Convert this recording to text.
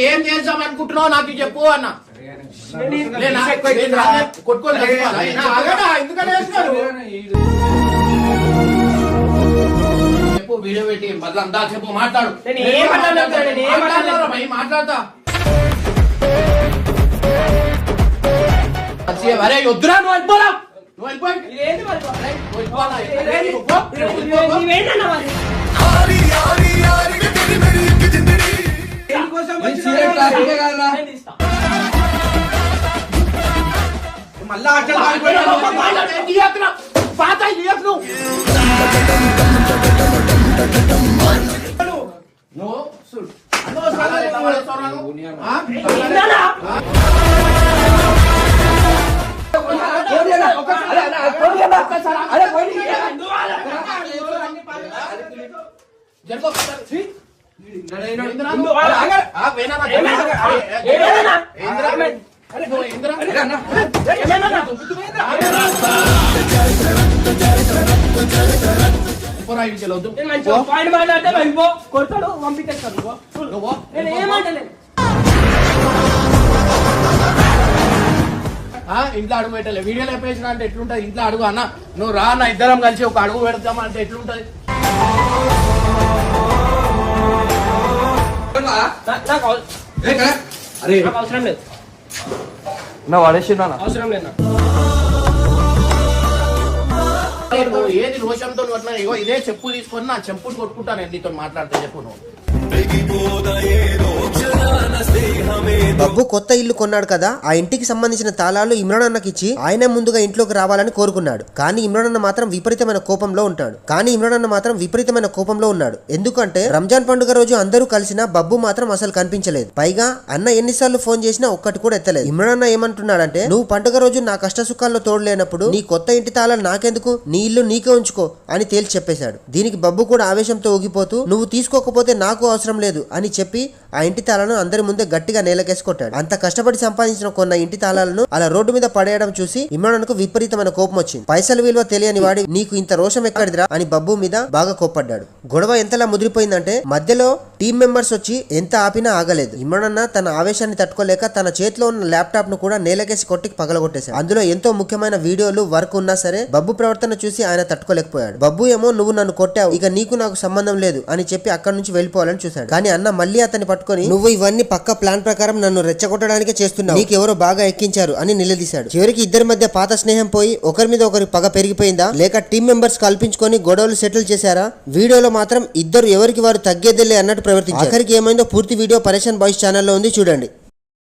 ఏం చేద్దాం అనుకుంటున్నావు నాకు చెప్పు అన్న. కొట్టుకొని చెప్పు, వీడియో పెట్టి బదులంతా చెప్పు, మాట్లాడు. మాట్లాడతా అరే వద్దురా, నువ్వు వెళ్ళిపోరా, నువ్వు వెళ్ళిపోయి కొడతాడు పంపించేస్తాడు. ఇంట్లో అడుగు పెట్టలే, వీడియోలో వేసిన అంటే ఎట్లుంటది? ఇంట్లో అడుగు అన్న, నువ్వు రా అన్న, ఇద్దరం కలిసి ఒక అడుగు పెడతామా అంటే ఎట్లుంటది? అవసరం లేదు, అవసరం లేదు. ఏది రోషంతో ఇదే చెప్పులు తీసుకొని నా చెప్పులు కొట్టుకుంటాను నీతో మాట్లాడితే. చెప్పు నువ్వు. బబ్బు కొత్త ఇల్లు కొన్నాడు కదా, ఆ ఇంటికి సంబంధించిన తాళాలు ఇమ్రాన్ అన్నకి ఇచ్చి ఆయన ముందుగా ఇంట్లోకి రావాలని కోరుకున్నాడు. కానీ ఇమ్రాన్ అన్న మాత్రం విపరీతమైన కోపంలో ఉన్నాడు. ఎందుకంటే రంజాన్ పండుగ రోజు అందరూ కలిసినా బబ్బు మాత్రం అసలు కనిపించలేదు. పైగా అన్న ఎన్నిసార్లు ఫోన్ చేసినా ఒక్కటి కూడా ఎత్తలేదు. ఇమ్రాన్ అన్న ఏమంటున్నాడంటే, నువ్వు పండుగ రోజు నా కష్ట సుఖాల్లో తోడలేనప్పుడు నీ కొత్త ఇంటి తాళాలు నాకెందుకు, నీ ఇల్లు నీకే ఉంచుకో అని తేల్చి చెప్పేశాడు. దీనికి బబ్బు కూడా ఆవేశంతో ఊగిపోతూ, నువ్వు తీసుకోకపోతే నాకు అవసరం లేదు అని చెప్పి ఆ ఇంటి తాళాలను అందరి ముందే గట్టిగా నేలకేసి కొట్టాడు. అంత కష్టపడి సంపాదించిన కొన్న ఇంటి తాళాలను అలా రోడ్డు మీద పడేయడం చూసి ఇమ్రాన్ కు విపరీతమైన కోపం వచ్చింది. పైసల విలువ తెలియని వాడి నీకు ఇంత రోషం ఎక్కడిదిరా అని బబ్బు మీద బాగా కోప్పడ్డాడు. గొడవ ఎంతలా ముదిరిపోయిందంటే మధ్యలో టీం మెంబర్స్ వచ్చి ఎంత ఆపినా ఆగలేదు. ఇమ్రాన్ అన్న తన ఆవేశాన్ని తట్టుకోలేక తన చేతిలో ఉన్న ల్యాప్టాప్ ను కూడా నేలకేసి కొట్టి పగలగొట్టేశాడు. అందులో ఎంతో ముఖ్యమైన వీడియోలు వర్క్ ఉన్నా సరే బబ్బు ప్రవర్తన చూసి ఆయన తట్టుకోలేకపోయాడు. బబ్బు ఏమో, నువ్వు నన్ను కొట్టావు, ఇక నీకు నాకు సంబంధం లేదు అని చెప్పి అక్కడి నుంచి వెళ్ళిపోవాలని చూశాడు. కానీ అన్న మళ్ళీ అతన్ని పట్టుకొని, నువ్వు ఇవన్నీ పక్క ప్లాన్ ప్రకారం నన్ను రెచ్చగొట్టడానికే చేస్తున్నావు, నీకెవరో బాగా ఎక్కించారు అని నిలదీశాడు. చివరికి ఇద్దరి మధ్య పాత స్నేహం పోయి ఒకరి మీద ఒకరి పగ పెరిగిపోయిందా, లేక టీం మెంబర్స్ కల్పించుకొని గొడవలు సెటిల్ చేశారా? వీడియోలో మాత్రం ఇద్దరు ఎవరికి వారు తగ్గేదిలే అన్నట్టు ప్రవర్తించారు. ఆఖరికి ఏమైందో పూర్తి వీడియో పరేషాన్ బాయ్స్ ఛానల్లో ఉంది, చూడండి.